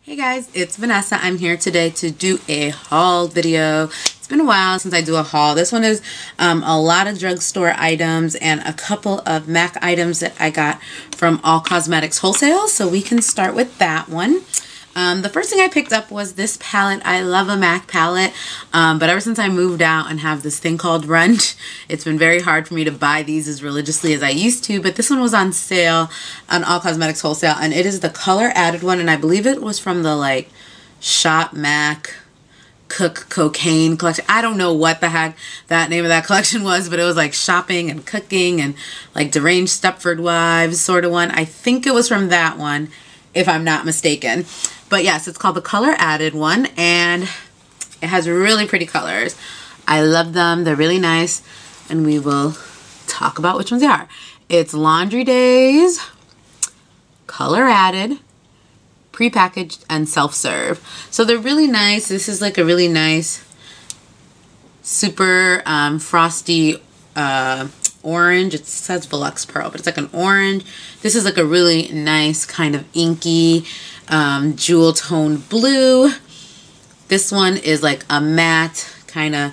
Hey guys, it's Vanessa. I'm here today to do a haul video. It's been a while since I do a haul. This one is a lot of drugstore items and a couple of MAC items that I got from All Cosmetics Wholesale. So we can start with that one. The first thing I picked up was this palette. I love a MAC palette, but ever since I moved out and have this thing called rent, it's been very hard for me to buy these as religiously as I used to, but this one was on sale on All Cosmetics Wholesale, and it is the color added one, and I believe it was from the like Shop MAC Cook Cocaine collection. I don't know what the heck that name of that collection was, but it was like shopping and cooking and like deranged Stepford Wives sort of one. I think it was from that one, if I'm not mistaken. But yes, it's called the color added one, and it has really pretty colors. I love them. They're really nice, and we will talk about which ones they are. It's Laundry Days, color added, prepackaged, and self-serve. So they're really nice. This is like a really nice, super frosty orange. It says Volux Pearl, but it's like an orange. This is like a really nice kind of inky jewel toned blue. This one is like a matte kind of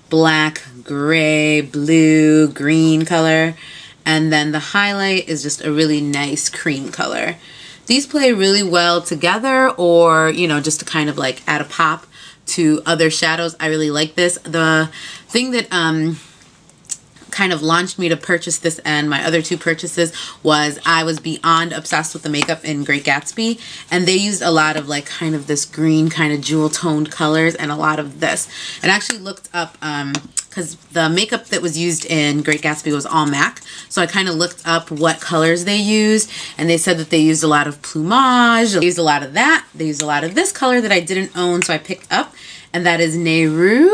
black, gray, blue, green color. And then the highlight is just a really nice cream color. These play really well together, or, you know, just to kind of like add a pop to other shadows. I really like this. The thing that kind of launched me to purchase this and my other two purchases was I was beyond obsessed with the makeup in Great Gatsby, and they used a lot of like kind of this green kind of jewel toned colors and a lot of this. And I actually looked up because the makeup that was used in Great Gatsby was all MAC, so I kind of looked up what colors they used, and they said that they used a lot of plumage, they used a lot of that, they used a lot of this color that I didn't own, so I picked up, and that is Nehru.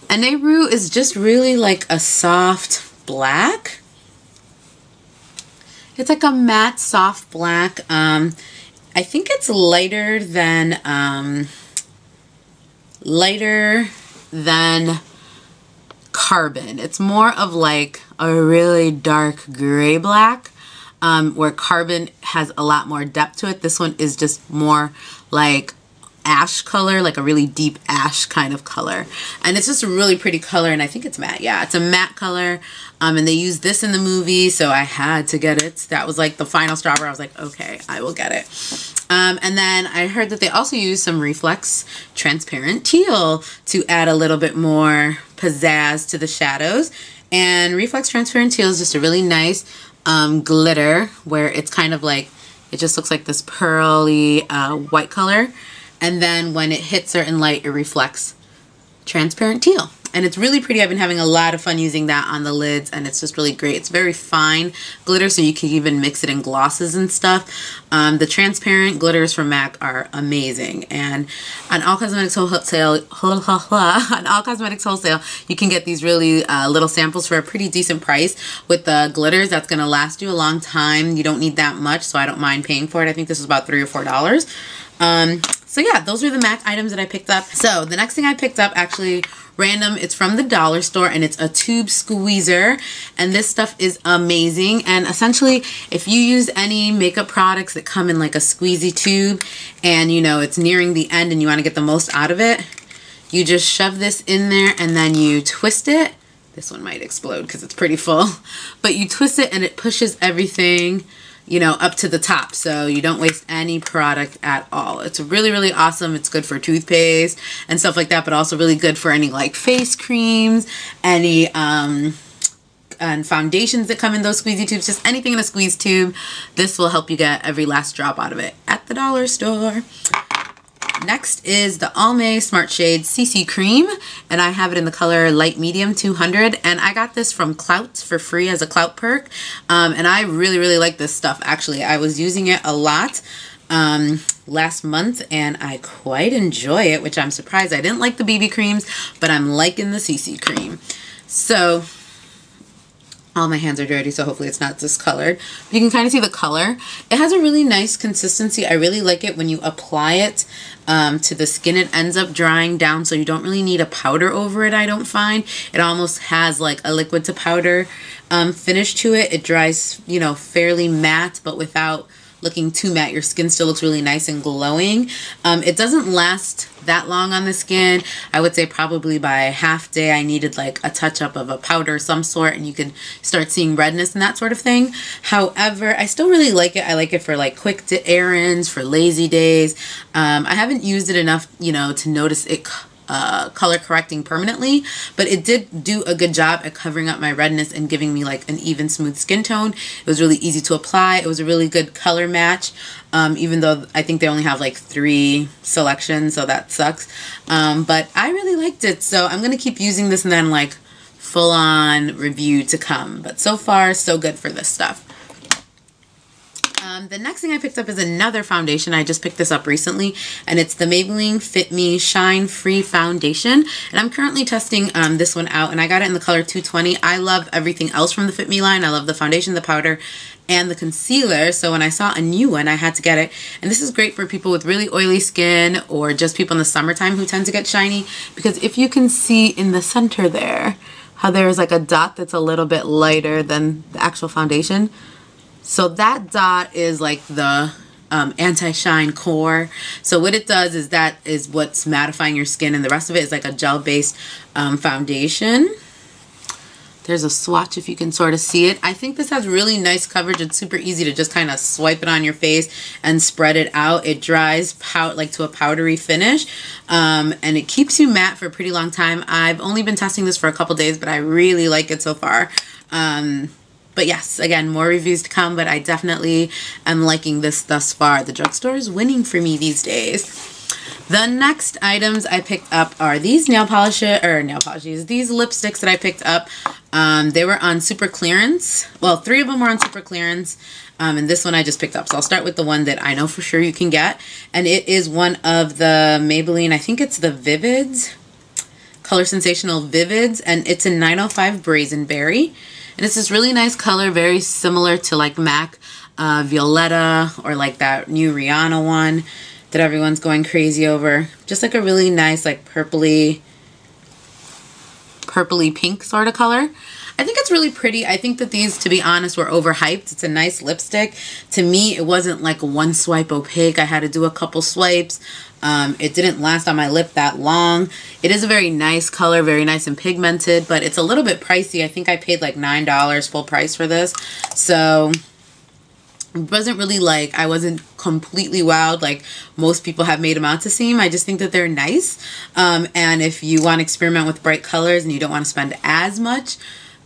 And Nehru is just really like a soft black. It's like a matte soft black. I think it's lighter than Carbon. It's more of like a really dark gray black, where Carbon has a lot more depth to it. This one is just more like ash color, like a really deep ash kind of color, and it's just a really pretty color, and I think it's matte. Yeah, it's a matte color, and they used this in the movie, so I had to get it. That was like the final straw where I was like, okay, I will get it. And then I heard that they also use some Reflex transparent teal to add a little bit more pizzazz to the shadows. And Reflex transparent teal is just a really nice glitter, where it's kind of like, it just looks like this pearly white color. And then when it hits certain light, it reflects transparent teal. And it's really pretty. I've been having a lot of fun using that on the lids, and it's just really great. It's very fine glitter, so you can even mix it in glosses and stuff. The transparent glitters from MAC are amazing. And on All Cosmetics Wholesale, you can get these really little samples for a pretty decent price. With the glitters, that's going to last you a long time. You don't need that much, so I don't mind paying for it. I think this is about $3 or $4. So yeah, those are the MAC items that I picked up. So the next thing I picked up, actually random, it's from the dollar store, and it's a tube squeezer, and this stuff is amazing. And essentially, if you use any makeup products that come in like a squeezy tube, and you know it's nearing the end and you want to get the most out of it, you just shove this in there and then you twist it. This one might explode because it's pretty full, but you twist it and it pushes everything, you know, up to the top, so you don't waste any product at all. It's really, really awesome. It's good for toothpaste and stuff like that, but also really good for any like face creams, any and foundations that come in those squeezy tubes, just anything in a squeeze tube. This will help you get every last drop out of it at the dollar store. Next is the Almay Smart Shade CC Cream, and I have it in the color Light Medium 200, and I got this from Clout for free as a Clout perk, and I really, really like this stuff. Actually, I was using it a lot last month, and I quite enjoy it, which I'm surprised I didn't like the BB creams, but I'm liking the CC Cream. So all my hands are dirty, so hopefully it's not discolored. But you can kind of see the color. It has a really nice consistency. I really like it when you apply it to the skin. It ends up drying down, so you don't really need a powder over it, I don't find. It almost has like a liquid to powder finish to it. It dries, you know, fairly matte, but without looking too matte. Your skin still looks really nice and glowing. It doesn't last that long on the skin. I would say probably by half day I needed like a touch up of a powder of some sort, and you can start seeing redness and that sort of thing. However, I still really like it. I like it for like quick errands, for lazy days. I haven't used it enough, you know, to notice it color correcting permanently, but it did do a good job at covering up my redness and giving me like an even smooth skin tone. It was really easy to apply. It was a really good color match, even though I think they only have like 3 selections, so that sucks. But I really liked it, so I'm gonna keep using this, and then like full on review to come. But so far so good for this stuff. The next thing I picked up is another foundation. I just picked this up recently, and it's the Maybelline Fit Me Shine Free Foundation. And I'm currently testing this one out, and I got it in the color 220. I love everything else from the Fit Me line. I love the foundation, the powder, and the concealer. So when I saw a new one, I had to get it. And this is great for people with really oily skin, or just people in the summertime who tend to get shiny. Because if you can see in the center there, how there's like a dot that's a little bit lighter than the actual foundation. So that dot is like the anti-shine core. So what it does is that is what's mattifying your skin, and the rest of it is like a gel-based foundation. There's a swatch if you can sort of see it. I think this has really nice coverage. It's super easy to just kind of swipe it on your face and spread it out. It dries like to a powdery finish, and it keeps you matte for a pretty long time. I've only been testing this for a couple days, but I really like it so far. But yes, again, more reviews to come, but I definitely am liking this thus far. The drugstore is winning for me these days. The next items I picked up are these these lipsticks that I picked up. They were on super clearance. Well, 3 of them were on super clearance, and this one I just picked up. So I'll start with the one that I know for sure you can get, and it is one of the Maybelline, I think it's the Vivids, Color Sensational Vivids, and it's a 905 Brazen Berry. And it's this really nice color, very similar to like MAC Violetta, or like that new Rihanna one that everyone's going crazy over. Just like a really nice like purpley pink sort of color. I think it's really pretty. I think that these, to be honest, were overhyped. It's a nice lipstick. To me, it wasn't like a one swipe opaque. I had to do a couple swipes. It didn't last on my lip that long. It is a very nice color, very nice and pigmented, but it's a little bit pricey. I think I paid like $9 full price for this. So it wasn't really like, I wasn't completely wowed like most people have made them out to seem. I just think that they're nice. And if you want to experiment with bright colors and you don't want to spend as much,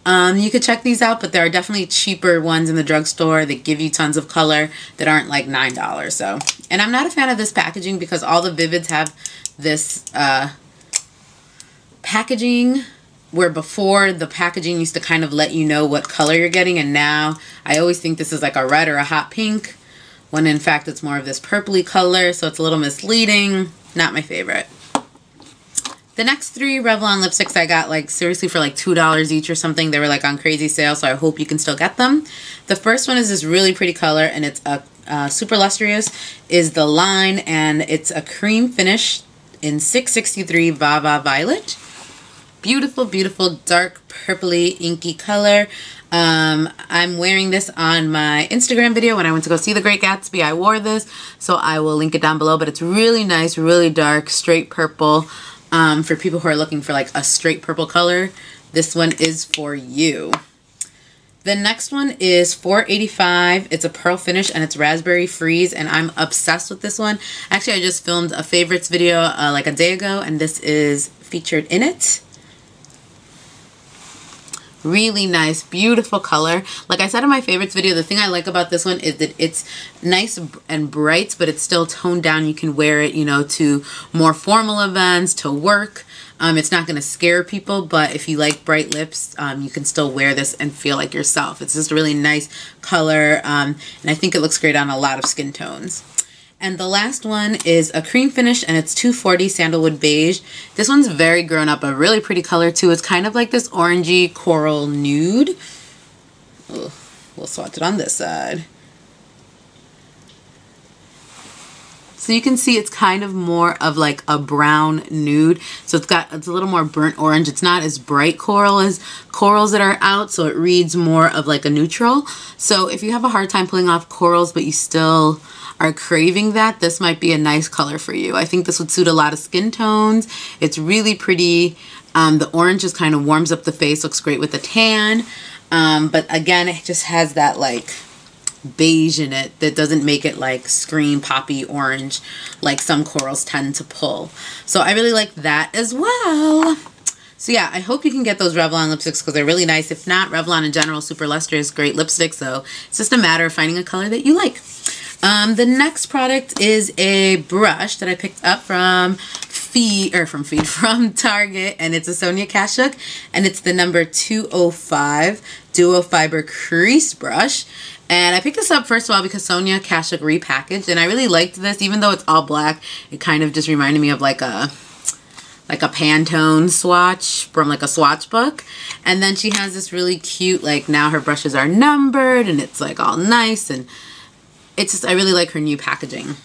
you could check these out, but there are definitely cheaper ones in the drugstore that give you tons of color that aren't like $9. So, and I'm not a fan of this packaging, because all the Vivids have this packaging where before the packaging used to kind of let you know what color you're getting, and now I always think this is like a red or a hot pink, when in fact it's more of this purpley color, so it's a little misleading. Not my favorite. The next 3 Revlon lipsticks I got like seriously for like $2 each or something. They were like on crazy sale, so I hope you can still get them. The first one is this really pretty color, and it's a Super Lustrous is the line, and it's a cream finish in 663 Vava Violet. Beautiful, beautiful, dark purpley inky color. I'm wearing this on my Instagram video. When I went to go see The Great Gatsby, I wore this, so I will link it down below. But it's really nice, really dark, straight purple. For people who are looking for like a straight purple color, this one is for you. The next one is $4.85. It's a pearl finish, and it's Raspberry Freeze, and I'm obsessed with this one. Actually, I just filmed a favorites video like a day ago, and this is featured in it. Really nice, beautiful color. Like I said in my favorites video, the thing I like about this one is that it's nice and bright, but it's still toned down. You can wear it, you know, to more formal events, to work. It's not going to scare people, but if you like bright lips, you can still wear this and feel like yourself. It's just a really nice color, and I think it looks great on a lot of skin tones. And the last one is a cream finish, and it's 240 Sandalwood Beige. This one's very grown up, a really pretty color too. It's kind of like this orangey coral nude. Ooh, we'll swatch it on this side. So you can see it's kind of more of like a brown nude. So it's a little more burnt orange. It's not as bright coral as corals that are out, so it reads more of like a neutral. So if you have a hard time pulling off corals but you still are craving that, this might be a nice color for you. I think this would suit a lot of skin tones. It's really pretty. The orange just kind of warms up the face, looks great with a tan. But again, it just has that like beige in it that doesn't make it like scream poppy orange like some corals tend to pull. So I really like that as well. So yeah, I hope you can get those Revlon lipsticks because they're really nice. If not, Revlon in general, super lustrous, great lipstick. So it's just a matter of finding a color that you like. The next product is a brush that I picked up from Target, and it's a Sonia Kashuk, and it's the number 205 Duo Fiber Crease Brush. And I picked this up first of all because Sonia Kashuk repackaged, and I really liked this. Even though it's all black, it kind of just reminded me of like a Pantone swatch from like a swatch book. And then she has this really cute, like, now her brushes are numbered and it's like all nice, and it's just, I really like her new packaging.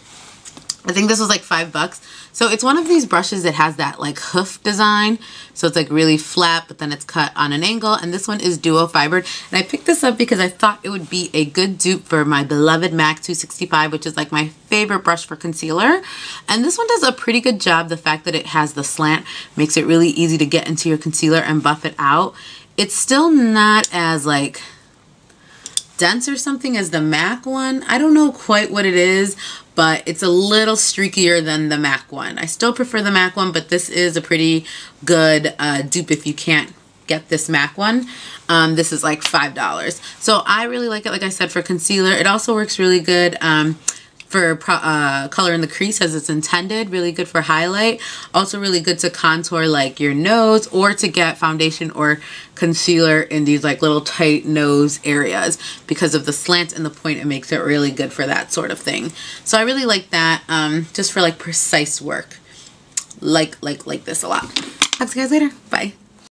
I think this was like $5. So it's one of these brushes that has that like hoof design. So it's like really flat, but then it's cut on an angle. And this one is duo fibered. And I picked this up because I thought it would be a good dupe for my beloved MAC 265, which is like my favorite brush for concealer. And this one does a pretty good job. The fact that it has the slant makes it really easy to get into your concealer and buff it out. It's still not as like dense or something as the MAC one. I don't know quite what it is, but it's a little streakier than the MAC one. I still prefer the MAC one, but this is a pretty good dupe if you can't get this MAC one. This is like $5. So I really like it, like I said, for concealer. It also works really good for color in the crease as it's intended. Really good for highlight. Also really good to contour like your nose, or to get foundation or concealer in these like little tight nose areas. Because of the slant and the point, it makes it really good for that sort of thing. So I really like that, just for like precise work. Like this a lot. Talk to you guys later. Bye.